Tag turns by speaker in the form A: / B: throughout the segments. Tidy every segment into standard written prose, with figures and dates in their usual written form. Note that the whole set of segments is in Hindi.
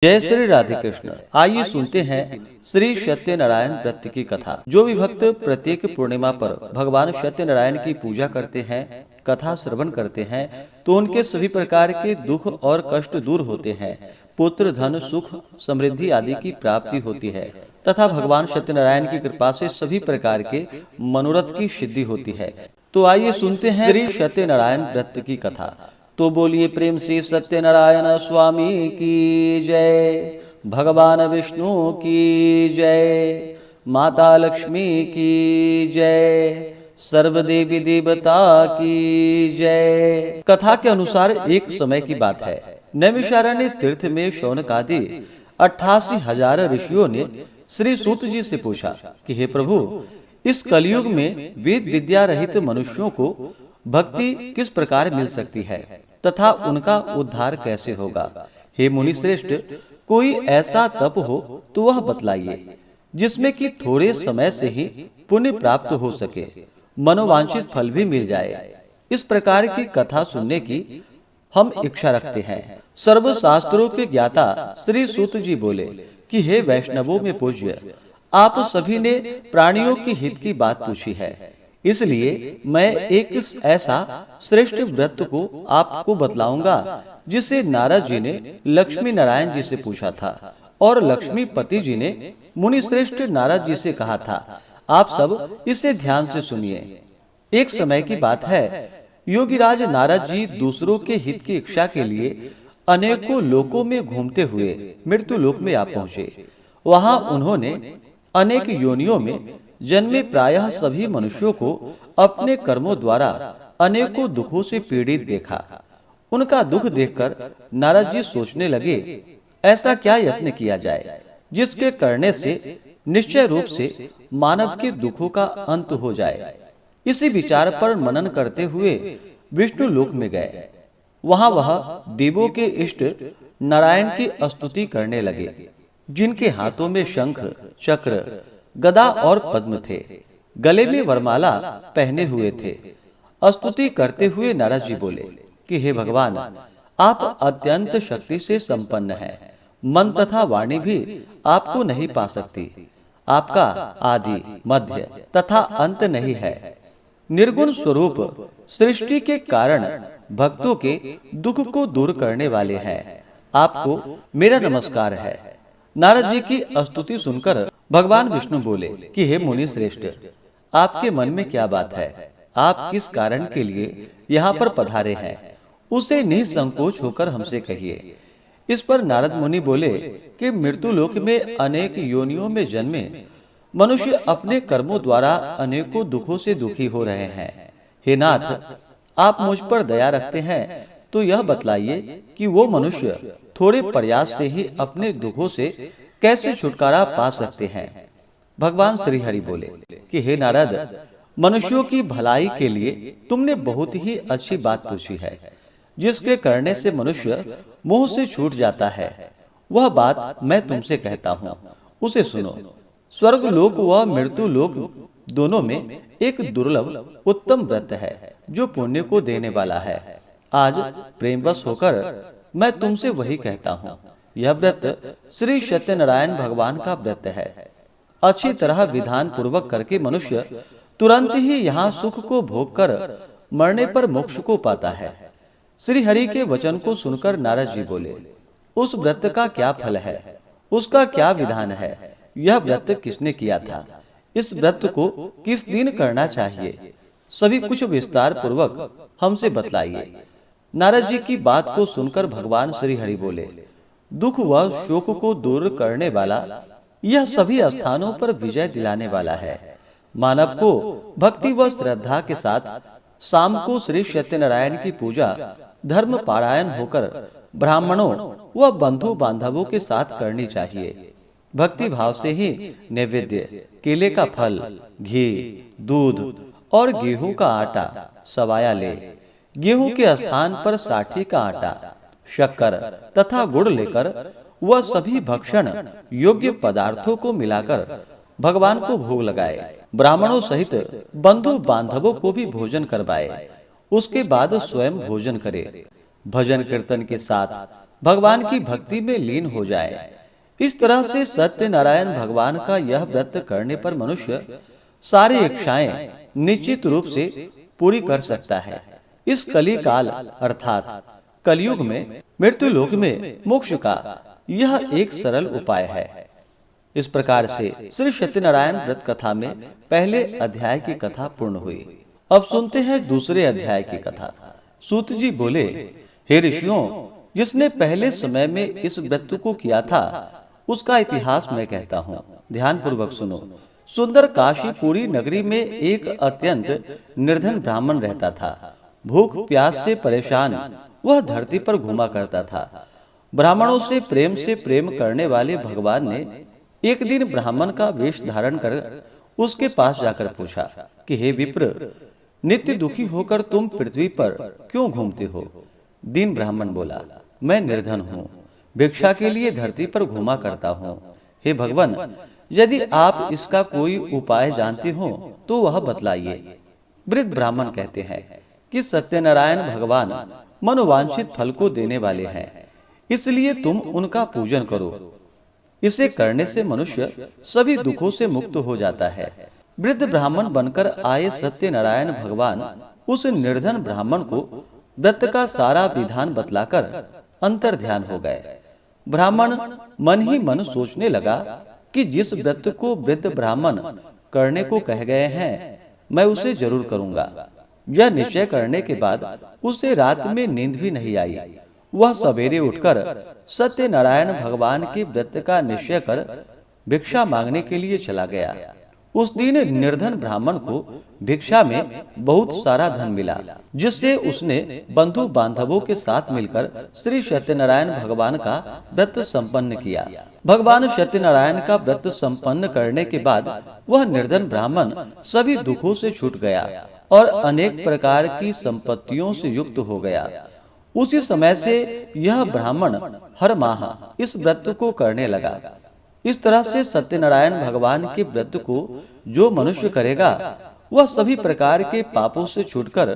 A: जय श्री राधे कृष्ण। आइए सुनते हैं श्री सत्यनारायण व्रत की कथा। जो भी भक्त प्रत्येक पूर्णिमा पर भगवान सत्यनारायण की पूजा करते हैं, कथा श्रवण करते हैं, तो उनके सभी प्रकार के दुख और कष्ट दूर होते हैं। पुत्र, धन, सुख, समृद्धि आदि की प्राप्ति होती है तथा भगवान सत्यनारायण की कृपा से सभी प्रकार के मनोरथ की सिद्धि होती है। तो आइए सुनते हैं श्री सत्यनारायण व्रत की कथा। तो बोलिए प्रेम से सत्यनारायण स्वामी की जय, भगवान विष्णु की जय, माता लक्ष्मी की जय, सर्वदेवी देवता की जय। कथा के अनुसार एक समय की बात है। नैमिषारण्य तीर्थ में शौनक आदि 88,000 ऋषियों ने श्री सूत जी से पूछा कि हे प्रभु, इस कलयुग में वेद विद्या रहित मनुष्यों को भक्ति किस प्रकार मिल सकती है तथा उनका उद्धार कैसे होगा। हे मुनि श्रेष्ठ, कोई ऐसा तप हो तो वह बतलाइए जिसमें कि थोड़े समय से ही पुण्य प्राप्त हो सके, मनोवांछित फल भी मिल जाए। इस प्रकार की कथा सुनने की हम इच्छा रखते हैं। सर्व शास्त्रों के ज्ञाता श्री सूत जी बोले कि हे वैष्णवों में पूज्य, आप सभी ने प्राणियों की हित की बात पूछी है, इसलिए मैं एक ऐसा श्रेष्ठ व्रत को आपको बतलाऊंगा जिसे नारद जी ने लक्ष्मी नारायण जी से पूछा था और लक्ष्मीपति जी ने मुनि श्रेष्ठ नारद जी से कहा था। आप सब इसे ध्यान से सुनिए। एक समय की बात है, योगीराज नारद जी दूसरों के हित की इच्छा के लिए अनेकों लोकों में घूमते हुए मृत्यु लोक में आ पहुंचे। वहां उन्होंने अनेक योनियों में जन्मे प्रायः सभी मनुष्यों को अपने कर्मों द्वारा अनेकों दुखों से पीड़ित देखा। उनका दुख देखकर नारद जी सोचने लगे, ऐसा क्या यत्न किया जाए जिसके करने से निश्चय रूप से मानव के दुखों का अंत हो जाए। इसी विचार पर मनन करते हुए विष्णु लोक में गए। वहां वह देवों के इष्ट नारायण की स्तुति करने लगे, जिनके हाथों में शंख, चक्र, गदा और पद्म थे, गले में वरमाला पहने हुए थे। स्तुति करते हुए नारद जी बोले कि हे भगवान, आप अत्यंत शक्ति से संपन्न हैं। मन तथा वाणी भी आपको नहीं पा सकती। आपका आदि, मध्य तथा अंत नहीं है। निर्गुण स्वरूप सृष्टि के कारण भक्तों के दुख को दूर करने वाले हैं। आपको मेरा नमस्कार है। नारद जी की स्तुति सुनकर भगवान विष्णु बोले कि हे मुनि श्रेष्ठ, आपके मन में क्या बात है? आप किस कारण के लिए यहाँ पर पधारे हैं, उसे निसंकोच होकर हमसे कहिए। इस पर नारद मुनि बोले कि मृत्यु लोक में अनेक योनियों में जन्मे मनुष्य अपने कर्मों द्वारा अनेकों दुखों से दुखी हो रहे हैं। हे नाथ, आप मुझ पर दया रखते हैं तो यह बतलाइए कि वो मनुष्य थोड़े प्रयास से ही अपने दुखों से कैसे छुटकारा पा सकते हैं। भगवान श्री हरि बोले कि हे नारद, मनुष्यों की भलाई के लिए तुमने बहुत ही अच्छी बात पूछी है। जिसके करने से मनुष्य मोह से छूट जाता है, वह बात मैं तुमसे कहता हूँ, उसे सुनो। स्वर्ग लोक व मृत्यु लोक दोनों में एक दुर्लभ उत्तम व्रत है जो पुण्य को देने वाला है। आज प्रेमवश होकर मैं तुमसे वही कहता हूँ। यह व्रत श्री सत्यनारायण भगवान का व्रत है। अच्छी तरह विधान पूर्वक करके मनुष्य तुरंत ही यहाँ सुख को भोग कर मरने पर मोक्ष को पाता है। श्री हरि के वचन को सुनकर नारद जी बोले, उस व्रत का क्या फल है, उसका क्या विधान है, यह व्रत किसने किया था, इस व्रत को किस दिन करना चाहिए, सभी कुछ विस्तार पूर्वक हमसे बतलाइए। नारद जी की बात को सुनकर भगवान श्री हरि बोले, दुख व शोक को दूर करने वाला, यह सभी स्थानों पर विजय दिलाने वाला है। मानव को भक्ति व श्रद्धा के साथ शाम को श्री सत्यनारायण की पूजा धर्म पारायण होकर ब्राह्मणों व बंधु बांधवों के साथ करनी चाहिए। भक्ति भाव से ही नैवेद्य, केले का फल, घी, दूध और गेहूं का आटा सवाया ले। गेहूं के स्थान पर साठी का आटा, शक्कर तथा गुड़ लेकर वह सभी भक्षण योग्य पदार्थों को मिलाकर भगवान को भोग लगाए। ब्राह्मणों सहित बंधु बांधवों को भी भोजन करवाए। उसके बाद स्वयं भोजन करे। भजन कीर्तन के साथ भगवान की भक्ति में लीन हो जाए। इस तरह से सत्यनारायण भगवान का यह व्रत करने पर मनुष्य सारी इच्छाएं निश्चित रूप से पूरी कर सकता है। इस कली काल अर्थात कलयुग में मृत्यु लोक में मोक्ष का यह एक सरल उपाय है। इस प्रकार से श्री सत्यनारायण व्रत कथा में पहले अध्याय की कथा पूर्ण हुई। अब सुनते हैं दूसरे अध्याय की कथा। सूत जी बोले, हे ऋषियों, जिसने पहले समय में इस व्रत को किया था उसका इतिहास मैं कहता हूँ, ध्यान पूर्वक सुनो। सुंदर काशीपुरी नगरी में एक अत्यंत निर्धन ब्राह्मण रहता था। भूख प्यास से परेशान वह धरती पर घूमा करता था। ब्राह्मणों से प्रेम करने वाले भगवान ने एक दिन ब्राह्मण का वेश धारण कर उसके पास जाकर पूछा कि हे विप्र, नित्य दुखी होकर तुम पृथ्वी पर क्यों घूमते हो? दीन ब्राह्मण बोला, मैं निर्धन हूँ, भिक्षा के लिए धरती पर घूमा करता हूँ। हे भगवान, यदि आप इसका कोई उपाय जानते हो तो वह बतलाइए। वृद्ध ब्राह्मण कहते हैं कि सत्यनारायण भगवान मनोवांछित फल को देने वाले हैं, इसलिए तुम उनका पूजन करो। इसे करने से मनुष्य सभी दुखों से मुक्त हो जाता है। वृद्ध ब्राह्मण बनकर आए सत्यनारायण भगवान उस निर्धन ब्राह्मण को व्रत का सारा विधान बतलाकर अंतर ध्यान हो गए। ब्राह्मण मन ही मन सोचने लगा कि जिस व्रत को वृद्ध ब्राह्मण करने को कह गए हैं मैं उसे जरूर करूंगा। यह निश्चय करने के बाद उसे रात में नींद भी नहीं आई। वह सवेरे उठकर सत्यनारायण भगवान के व्रत का निश्चय कर भिक्षा मांगने के लिए चला गया। उस दिन निर्धन ब्राह्मण को भिक्षा में बहुत सारा धन मिला, जिससे उसने बंधु बांधवों के साथ मिलकर श्री सत्यनारायण भगवान का व्रत संपन्न किया। भगवान सत्यनारायण का व्रत संपन्न करने के बाद वह निर्धन ब्राह्मण सभी दुखों से छूट गया और अनेक प्रकार की संपत्तियों से युक्त हो गया। उसी समय से यह ब्राह्मण हर माह इस व्रत को करने लगा। इस तरह से सत्यनारायण भगवान के व्रत को जो मनुष्य करेगा वह सभी प्रकार के पापों से छूटकर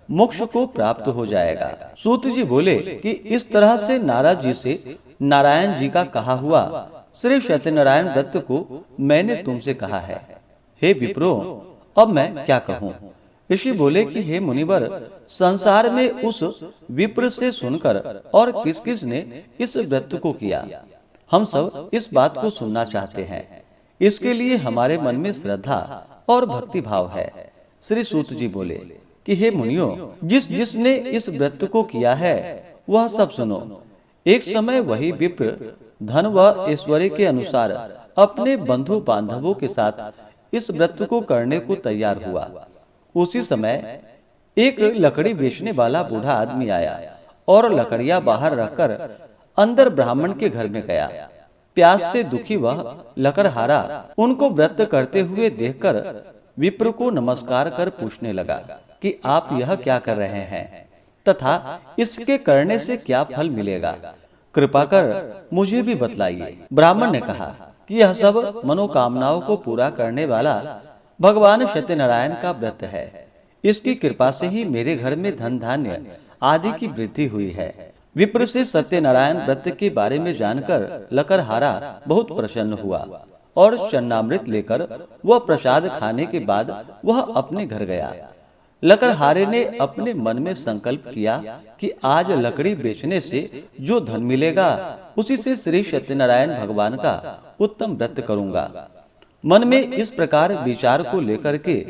A: मोक्ष को प्राप्त हो जाएगा। सूत जी बोले कि इस तरह से नारद जी से नारायण जी का कहा हुआ श्री सत्यनारायण व्रत को मैंने तुमसे कहा है। हे विप्रो, अब मैं क्या कहूँ? ऋषि बोले कि हे मुनिवर, संसार में उस विप्र से सुनकर और किस किस ने इस व्रत को किया, हम सब इस बात को सुनना चाहते हैं। इसके लिए हमारे मन में श्रद्धा और भक्ति भाव है। श्री सूत जी बोले कि हे मुनियों, जिसने इस व्रत को किया है वह सब सुनो। एक समय वही विप्र धन व ऐश्वर्य के अनुसार अपने बंधु बांधवों के साथ इस व्रत को करने को तैयार हुआ। उसी समय एक लकड़ी बेचने वाला बूढ़ा आदमी आया और लकड़ियां बाहर रखकर अंदर ब्राह्मण के घर में गया। प्यास से दुखी वह लकड़हारा उनको व्रत करते हुए देखकर विप्र को नमस्कार कर पूछने लगा कि आप यह क्या कर रहे हैं तथा इसके करने से क्या फल मिलेगा, कृपा कर मुझे भी बतलाइए। ब्राह्मण ने कहा कि यह सब मनोकामनाओं को पूरा करने वाला भगवान सत्यनारायण का व्रत है। इसकी कृपा से ही मेरे घर में धन धान्य आदि की वृद्धि हुई है। विप्र से सत्यनारायण व्रत के बारे में जानकर लकड़हारा बहुत प्रसन्न हुआ और चन्नामृत लेकर वह प्रसाद खाने के बाद वह अपने घर गया। लकड़हारे ने अपने मन में संकल्प किया कि आज लकड़ी बेचने से जो धन मिलेगा उसी से श्री सत्यनारायण भगवान का उत्तम व्रत करूंगा। मन में इस प्रकार विचार को लेकर के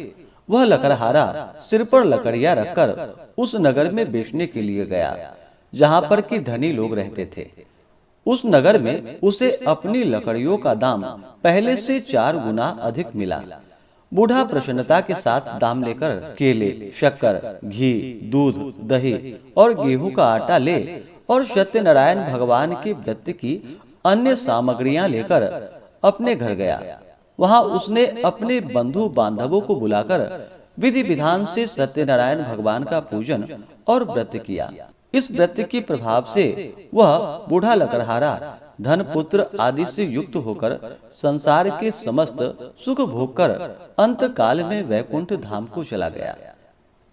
A: वह लकड़हारा सिर पर लकड़ियां रखकर उस नगर में बेचने के लिए गया जहां पर कि धनी लोग रहते थे। उस नगर में उसे अपनी लकड़ियों का दाम पहले से 4 गुना अधिक मिला। बूढ़ा प्रसन्नता के साथ दाम लेकर केले, शक्कर, घी, दूध, दही और गेहूं का आटा ले और सत्यनारायण भगवान के व्रत की अन्य सामग्रियां लेकर अपने घर गया। वहां उसने अपने बंधु बांधवों को बुलाकर विधि विधान से सत्यनारायण भगवान का पूजन और व्रत किया। इस व्रत के प्रभाव से वह बूढ़ा लकड़हारा धन, पुत्र आदि से युक्त होकर संसार के समस्त सुख भोग कर अंत काल में वैकुंठ धाम को चला गया।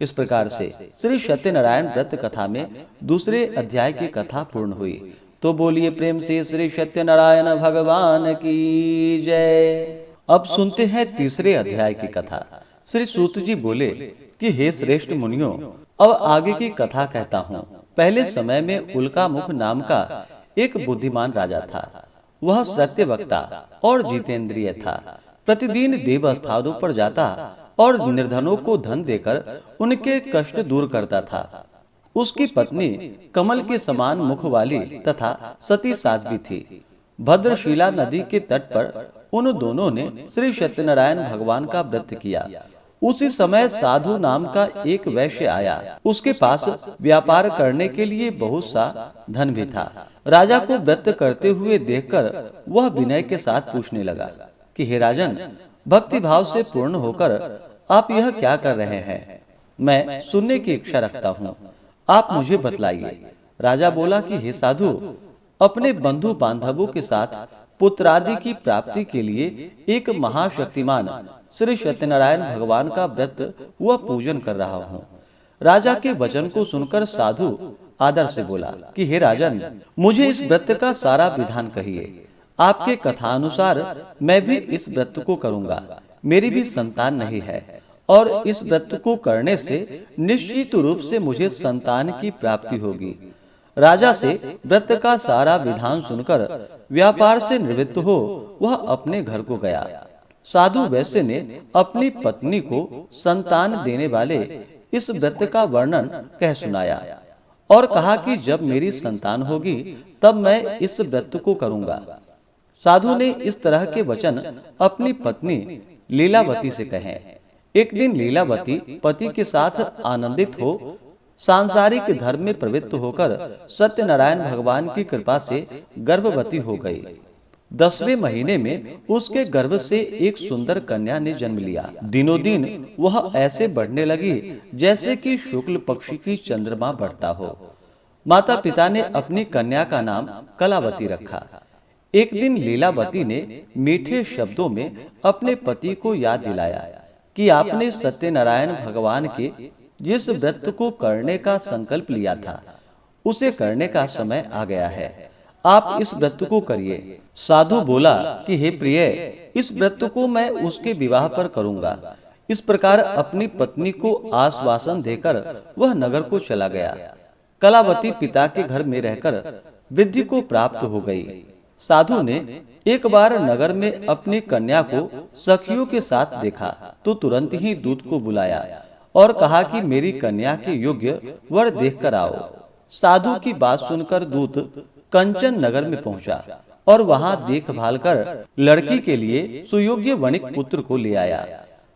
A: इस प्रकार से श्री सत्यनारायण व्रत कथा में दूसरे अध्याय की कथा पूर्ण हुई। तो बोलिए प्रेम से श्री सत्यनारायण भगवान की जय। अब सुनते हैं तीसरे अध्याय की कथा। श्री सूत जी बोले कि हे श्रेष्ठ मुनियों, अब आगे की कथा कहता हूँ। पहले समय में उल्कामुख नाम का एक बुद्धिमान राजा था। वह सत्यवक्ता और जितेंद्रिय था। प्रतिदिन देव स्थानों पर जाता और निर्धनों को धन देकर उनके कष्ट दूर करता था। उसकी पत्नी कमल के समान मुख वाली तथा सती साध्वी थी। भद्रशिला नदी के तट पर उन दोनों ने श्री सत्यनारायण भगवान का व्रत किया। उसी समय साधु नाम का एक वैश्य आया। उसके पास व्यापार करने के लिए बहुत सा धन भी था। राजा को व्रत करते हुए देखकर वह विनय के साथ पूछने लगा कि हे राजन, भक्ति भाव से पूर्ण होकर आप यह क्या कर रहे हैं? मैं सुनने की इच्छा रखता हूँ, आप मुझे बतलाइए। राजा बोला कि हे साधु, अपने बंधु बांधवों के साथ पुत्रादि की प्राप्ति के लिए एक महाशक्तिमान श्री सत्यनारायण भगवान का व्रत व पूजन कर रहा हूँ। राजा के वचन को सुनकर साधु आदर से बोला कि हे राजन, मुझे इस व्रत का सारा विधान कहिए। आपके कथानुसार मैं भी इस व्रत को करूँगा। मेरी भी संतान नहीं है और इस व्रत को करने से निश्चित रूप से मुझे संतान की प्राप्ति होगी। राजा से व्रत का सारा विधान सुनकर व्यापार से निवृत्त हो वह अपने घर को गया। साधु वैश्य ने अपनी पत्नी को संतान देने वाले इस व्रत का वर्णन कह सुनाया और कहा कि जब मेरी संतान होगी तब मैं इस व्रत को करूंगा। साधु ने इस तरह के वचन अपनी पत्नी लीलावती से कहे। एक दिन लीलावती पति के साथ आनंदित हो सांसारिक धर्म में प्रवृत्त होकर सत्यनारायण भगवान की कृपा से गर्भवती हो गई। 10वें महीने में उसके गर्भ से एक सुंदर कन्या ने जन्म लिया। दिनों दिन वह ऐसे बढ़ने लगी जैसे कि शुक्ल पक्ष की चंद्रमा बढ़ता हो। माता पिता ने अपनी कन्या का नाम कलावती रखा। एक दिन लीलावती ने मीठे शब्दों में अपने पति को याद दिलाया कि आपने सत्यनारायण भगवान के जिस व्रत को करने का संकल्प लिया था उसे करने का समय आ गया है। आप इस व्रत को करिए। साधु बोला कि हे प्रिय, इस व्रत को मैं उसके विवाह पर करूंगा। इस प्रकार अपनी पत्नी को आश्वासन देकर वह नगर को चला गया। कलावती पिता के घर में रहकर वृद्धि को प्राप्त हो गई। साधु ने एक बार नगर में अपनी कन्या को सखियों के साथ देखा तो तुरंत ही दूत को बुलाया और कहा कि मेरी कन्या के योग्य वर देखकर आओ। साधु की बात सुनकर दूत कंचन नगर में पहुंचा और वहां देखभाल कर लड़की के लिए सुयोग्य वणिक पुत्र को ले आया।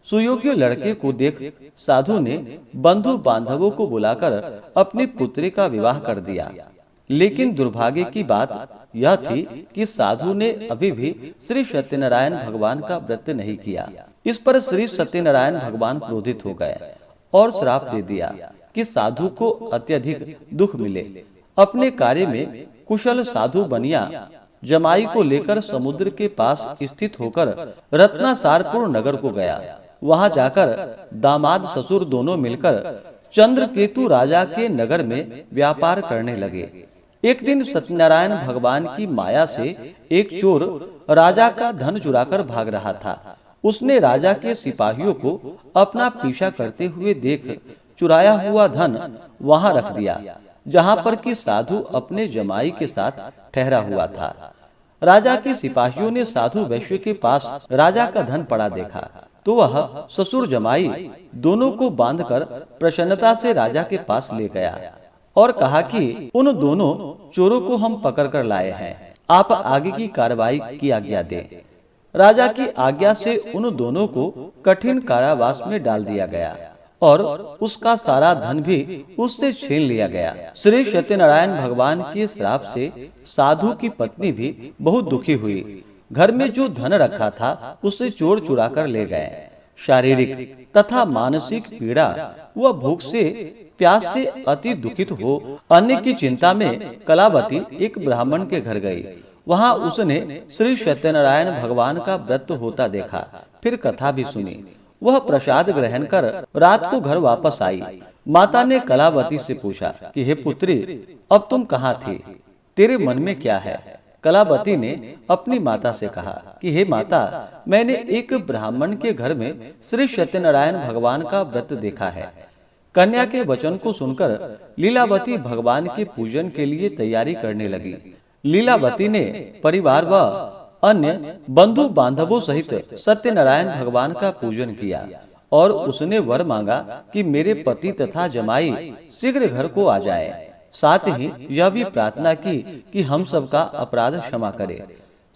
A: सुयोग्य लड़के को देख साधु ने बंधु बांधवों को बुलाकर अपनी पुत्री का विवाह कर दिया। लेकिन दुर्भाग्य की बात यह थी कि साधु ने अभी भी श्री सत्यनारायण भगवान का व्रत नहीं किया। इस पर श्री सत्यनारायण भगवान क्रोधित हो गए और श्राप दे दिया कि साधु को अत्यधिक दुख मिले। अपने कार्य में कुशल साधु बनिया जमाई को लेकर समुद्र के पास स्थित होकर रत्नासारपुर नगर को गया। वहां जाकर दामाद ससुर दोनों मिलकर चंद्रकेतु राजा के नगर में व्यापार करने लगे। एक दिन सत्यनारायण भगवान की माया से एक चोर राजा का धन चुराकर भाग रहा था। उसने राजा के सिपाहियों को अपना पीछा करते हुए देख चुराया हुआ धन वहां रख दिया जहां पर कि साधु अपने जमाई के साथ ठहरा हुआ था। राजा के सिपाहियों ने साधु वैश्य के पास राजा का धन पड़ा देखा तो वह ससुर जमाई दोनों को बांधकर प्रसन्नता से राजा के पास ले गया और कहा कि उन दोनों चोरों को हम पकड़कर लाए हैं, आप आगे की कार्रवाई की आज्ञा दें। राजा की आज्ञा से उन दोनों को कठिन कारावास में डाल दिया गया और उसका सारा धन भी उससे छीन लिया गया। श्री सत्यनारायण भगवान के श्राप से साधु की पत्नी भी बहुत दुखी हुई। घर में जो धन रखा था उसे चोर चुरा कर ले गए। शारीरिक तथा मानसिक पीड़ा व भूख से प्यास से अति दुखित हो अन्न की चिंता में कलावती एक ब्राह्मण के घर गई। वहां उसने श्री सत्यनारायण भगवान का व्रत होता देखा, फिर कथा भी सुनी। वह प्रसाद ग्रहण कर रात को घर वापस आई। माता ने कलावती से पूछा कि हे पुत्री, अब तुम कहाँ थी? तेरे मन में क्या है? कलावती ने अपनी माता से कहा कि हे माता, मैंने एक ब्राह्मण के घर में श्री सत्यनारायण भगवान का व्रत देखा है। कन्या के वचन को सुनकर लीलावती भगवान के पूजन के लिए तैयारी करने लगी। लीलावती ने परिवार व अन्य बंधु बांधवों सहित सत्यनारायण भगवान का पूजन किया और उसने वर मांगा कि मेरे पति तथा जमाई शीघ्र घर को आ जाए। साथ ही यह भी प्रार्थना की कि हम सबका अपराध क्षमा करे।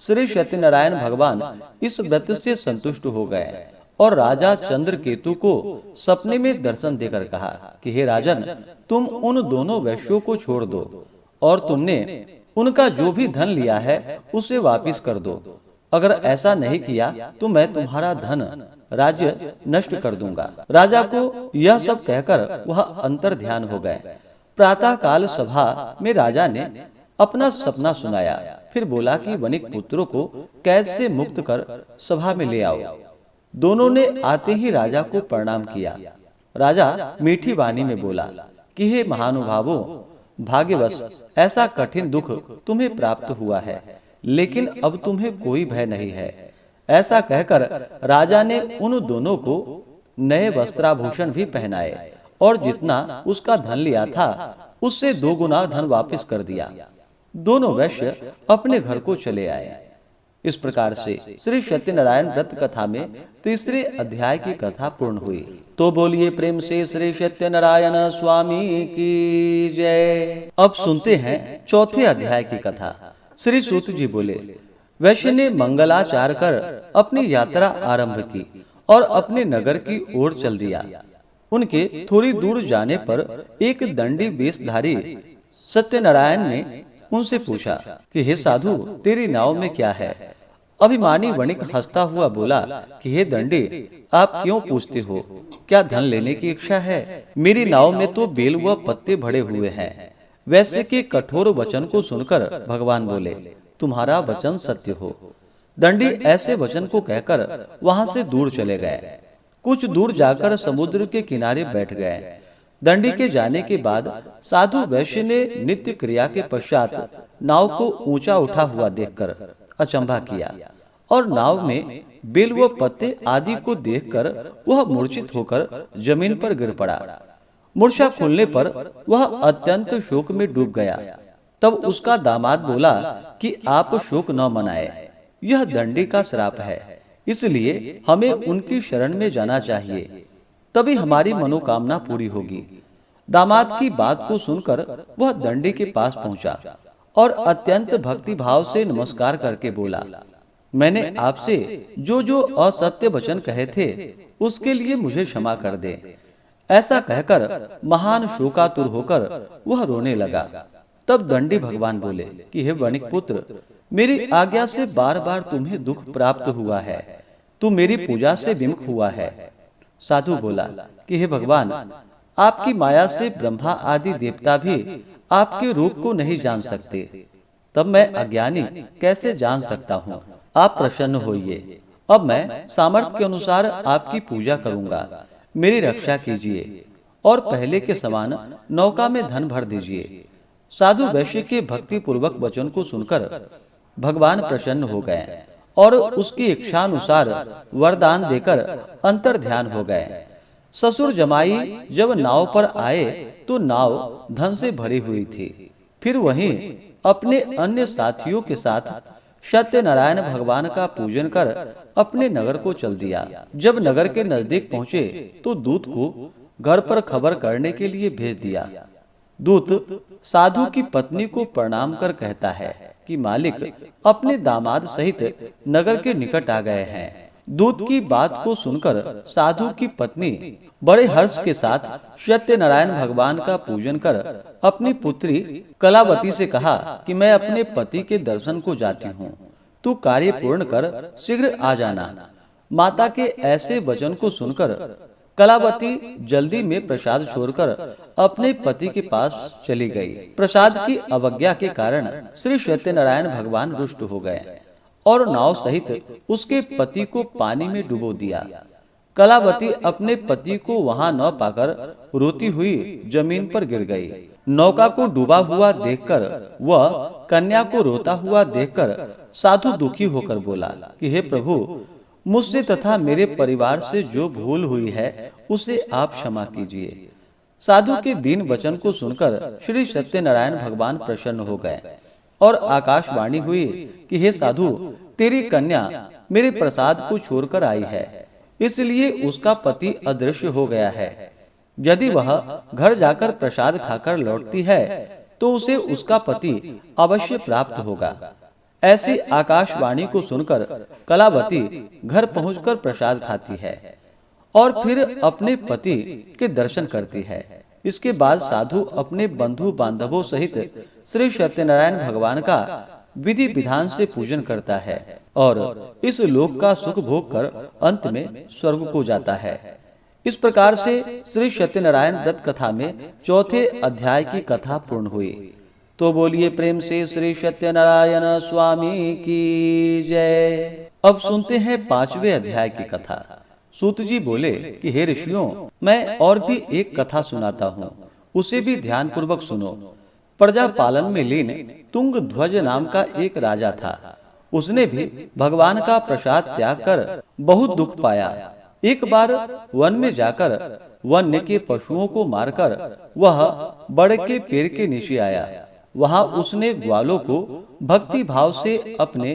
A: श्री सत्यनारायण भगवान इस व्रत से संतुष्ट हो गए और राजा चंद्रकेतु को सपने में दर्शन देकर कहा कि हे राजन, तुम उन दोनों वैश्यों को छोड़ दो और तुमने उनका जो भी धन लिया है उसे वापिस कर दो। अगर ऐसा नहीं किया तो मैं तुम्हारा धन राज्य नष्ट कर दूंगा। राजा को यह सब कहकर वह अंतर ध्यान हो गए। प्रातः काल सभा में राजा ने अपना सपना सुनाया, फिर बोला कि वणिक पुत्रों को कैद से मुक्त कर सभा में ले आओ। दोनों ने आते ही राजा को प्रणाम किया। राजा मीठी वाणी में बोला कि हे महानुभावों, भाग्यवश ऐसा कठिन दुख तुम्हें प्राप्त हुआ है, लेकिन अब तुम्हें कोई भय नहीं है। ऐसा कहकर राजा ने उन दोनों को नए वस्त्राभूषण भी पहनाए और जितना उसका धन लिया था उससे 2 गुना धन वापस कर दिया। दोनों वैश्य अपने घर को चले आए। इस प्रकार से श्री सत्यनारायण व्रत कथा में तीसरे अध्याय की कथा पूर्ण हुई। तो बोलिए प्रेम से श्री सत्यनारायण स्वामी की जय। अब सुनते हैं चौथे अध्याय की कथा। श्री सूत जी बोले, वैश्य ने मंगलाचार कर अपनी यात्रा आरंभ की और अपने नगर की ओर चल दिया। उनके थोड़ी दूर जाने पर एक दंडी वेशधारी सत्यनारायण ने उनसे पूछा कि हे साधु, तेरी नाव में क्या है? अभिमानी वणिक हंसता हुआ बोला कि हे दंडी, आप क्यों पूछते हो? क्या धन लेने की इच्छा है? मेरी नाव में तो बेल व पत्ते भरे हुए हैं। वैश्य के कठोर वचन को सुनकर भगवान बोले, तुम्हारा वचन सत्य हो। दंडी ऐसे वचन को कहकर वहां से दूर चले गए। कुछ दूर जाकर समुद्र के किनारे बैठ गए। दंडी के जाने के बाद साधु वैश्य ने नित्य क्रिया के पश्चात नाव को ऊंचा उठा हुआ देखकर अचंभा किया और नाव में बेल व पत्ते आदि को देखकर वह मूर्छित होकर जमीन पर गिर पड़ा। मूर्छा खुलने पर वह अत्यंत शोक में डूब गया। तब उसका दामाद बोला कि आप शोक न मनाए, यह दंडी का श्राप है, इसलिए हमें उनकी शरण में जाना चाहिए, तभी हमारी मनोकामना पूरी होगी। दामाद की बात को सुनकर वह दंडी के पास पहुंचा और अत्यंत भक्ति भाव से नमस्कार करके बोला, मैंने आपसे जो जो असत्य वचन कहे थे उसके लिए मुझे क्षमा कर दे। ऐसा कहकर महान शोकातुर होकर वह रोने लगा। तब दंडी भगवान बोले कि हे वणिक पुत्र, मेरी आज्ञा से बार बार तुम्हें दुख प्राप्त हुआ है, तू मेरी पूजा से विमुख हुआ है। साधु बोला कि हे भगवान, आपकी माया से ब्रह्मा आदि देवता भी आपके रूप को नहीं जान सकते, तब मैं अज्ञानी कैसे जान सकता हूँ? आप प्रसन्न होइए। अब मैं सामर्थ्य के अनुसार आपकी पूजा करूंगा। मेरी रक्षा कीजिए और पहले के समान नौका में धन भर दीजिए। साधु वैश्य के भक्ति पूर्वक वचन को सुनकर भगवान प्रसन्न हो गए और उसकी इच्छानुसार वरदान देकर अंतर ध्यान हो गए। ससुर जमाई जब नाव पर आए तो नाव धन से भरी हुई थी। फिर वहीं अपने अन्य साथियों के साथ सत्यनारायण भगवान का पूजन कर अपने नगर को चल दिया। जब नगर के नजदीक पहुंचे तो दूत को घर पर खबर करने के लिए भेज दिया। दूत साधु की पत्नी को प्रणाम कर कहता है कि मालिक अपने दामाद सहित नगर के निकट आ गए हैं। दूत की बात को सुनकर साधु की पत्नी बड़े हर्ष के साथ सत्यनारायण भगवान का पूजन कर अपनी पुत्री कलावती से कहा कि मैं अपने पति के दर्शन को जाती हूँ, तू कार्य पूर्ण कर शीघ्र आ जाना। माता के ऐसे वचन को सुनकर कलावती जल्दी में प्रसाद छोड़कर अपने पति के पास चली गई। प्रसाद की अवज्ञा के कारण श्री सत्यनारायण भगवान रुष्ट हो गए और नाव सहित उसके पति को पानी में डुबो दिया। कलावती अपने पति को वहां न पाकर रोती हुई जमीन पर गिर गई। नौका को डूबा हुआ देखकर वह कन्या को रोता हुआ देखकर साधु दुखी होकर बोला कि हे प्रभु, मुझसे तथा मेरे परिवार से जो भूल हुई है उसे आप क्षमा कीजिए। साधु के दीन वचन को सुनकर श्री सत्यनारायण भगवान प्रसन्न हो गए और आकाशवाणी हुई कि हे साधु, तेरी कन्या मेरे प्रसाद को छोड़कर आई है, इसलिए उसका पति अदृश्य हो गया है। यदि वह घर जाकर प्रसाद खाकर लौटती है तो उसे उसका पति अवश्य प्राप्त होगा। ऐसी आकाशवाणी को सुनकर कलावती घर पहुंचकर प्रसाद खाती है और फिर अपने पति के दर्शन करती है। इसके बाद साधु अपने बंधु बांधवों सहित श्री सत्यनारायण भगवान का विधि विधान से पूजन करता है और इस लोक का सुख भोग कर अंत में स्वर्ग को जाता है। इस प्रकार से श्री सत्यनारायण व्रत कथा में चौथे अध्याय की कथा पूर्ण हुई। तो बोलिए प्रेम से श्री सत्यनारायण स्वामी की जय। अब सुनते हैं पांचवें अध्याय की कथा। सूत जी बोले कि हे ऋषियों, मैं और भी एक कथा सुनाता हूँ, उसे भी ध्यान पूर्वक सुनो। प्रजा पालन में लीन तुंग ध्वज नाम का एक राजा था। उसने भी भगवान का प्रसाद त्याग कर बहुत दुख पाया। एक बार वन में जाकर वन्य के पशुओं को मारकर वह बड़ के पेड़ के नीचे आया। वहां उसने ग्वालों को भक्ति भाव से अपने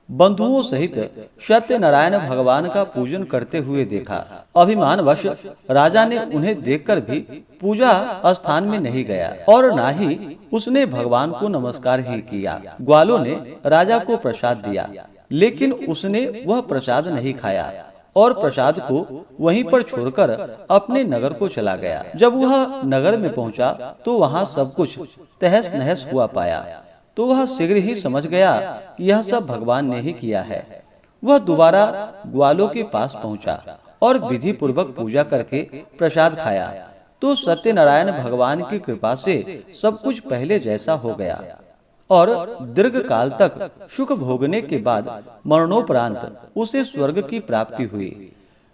A: बंधुओं सहित सत्यनारायण भगवान का पूजन करते हुए देखा। अभिमानवश राजा ने उन्हें देखकर भी पूजा स्थान में नहीं गया और ना ही उसने भगवान को नमस्कार ही किया। ग्वालों ने राजा को प्रसाद दिया, लेकिन उसने वह प्रसाद नहीं खाया और प्रसाद को वहीं पर छोड़कर अपने नगर को चला गया। जब वह नगर में पहुंचा तो वहां सब कुछ तहस नहस हुआ पाया, तो वह शीघ्र ही समझ गया कि यह सब भगवान ने ही किया है। वह दोबारा ग्वालों के पास पहुंचा और विधि पूर्वक पूजा करके प्रसाद खाया, तो सत्यनारायण भगवान की कृपा से सब कुछ पहले जैसा हो गया और दीर्घ काल तक सुख भोगने के बाद मरणोपरांत उसे स्वर्ग की प्राप्ति हुई।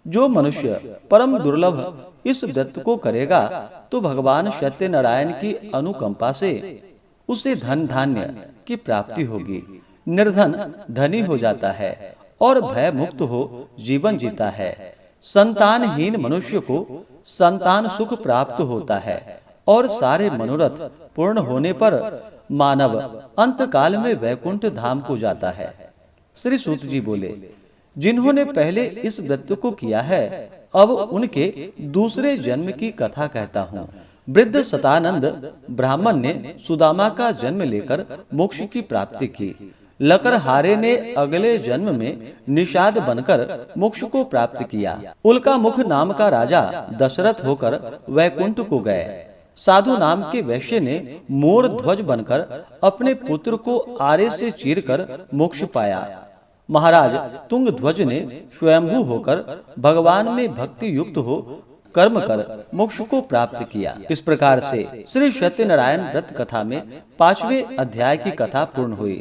A: जो मनुष्य परम दुर्लभ इस व्रत को करेगा तो भगवान सत्यनारायण की अनुकंपा से उसे धन धान्य की प्राप्ति होगी। निर्धन धनी हो जाता है और भय मुक्त हो जीवन जीता है। संतानहीन मनुष्य को संतान सुख प्राप्त होता है और सारे मनोरथ पूर्ण होने पर मानव अंत काल में वैकुंठ धाम को जाता है। श्री सूत जी बोले, जिन्होंने पहले इस व्रत को किया है, अब उनके दूसरे जन्म की कथा कहता हूँ। वृद्ध सतानंद ब्राह्मण ने सुदामा का जन्म लेकर मोक्ष की प्राप्ति की। लकड़हारे ने अगले जन्म में निषाद बनकर मोक्ष को प्राप्त किया। उल्का मुख नाम का राजा दशरथ होकर वैकुंठ को गए। साधु नाम के वैश्य ने मोर ध्वज बनकर अपने पुत्र को आरे से चीरकर मोक्ष पाया। महाराज तुंग ध्वज ने स्वयंभू होकर भगवान में भक्ति युक्त हो कर्म कर मोक्ष को प्राप्त किया। इस प्रकार से श्री सत्यनारायण व्रत कथा में पांचवें अध्याय की कथा पूर्ण हुई।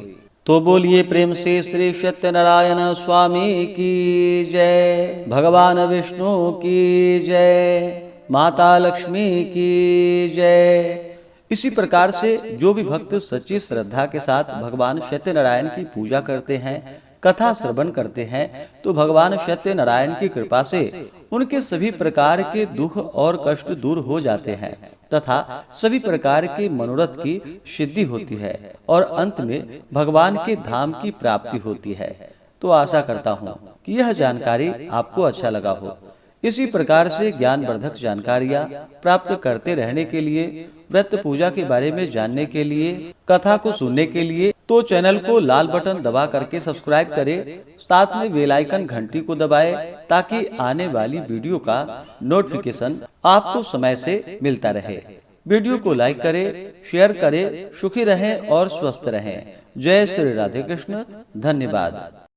A: तो बोलिए प्रेम से श्री सत्यनारायण स्वामी की जय। भगवान विष्णु की जय। माता लक्ष्मी की जय। इसी प्रकार से जो भी भक्त सच्ची श्रद्धा के साथ भगवान सत्यनारायण की पूजा करते हैं, कथा श्रवण करते हैं, तो भगवान सत्यनारायण की कृपा से उनके सभी प्रकार के दुख और कष्ट दूर हो जाते हैं तथा सभी प्रकार के मनोरथ की सिद्धि होती है और अंत में भगवान के धाम की प्राप्ति होती है। तो आशा करता हूँ कि यह जानकारी आपको अच्छा लगा हो। इसी प्रकार से ज्ञानवर्धक जानकारियाँ प्राप्त करते रहने के लिए, व्रत पूजा के बारे में जानने के लिए, कथा को सुनने के लिए तो चैनल को लाल बटन दबा करके सब्सक्राइब करें, साथ में बेल आइकन घंटी को दबाएं ताकि आने वाली वीडियो का नोटिफिकेशन आपको समय से मिलता रहे। वीडियो को लाइक करें, शेयर करें। सुखी रहें और स्वस्थ रहें। जय श्री राधे कृष्ण। धन्यवाद।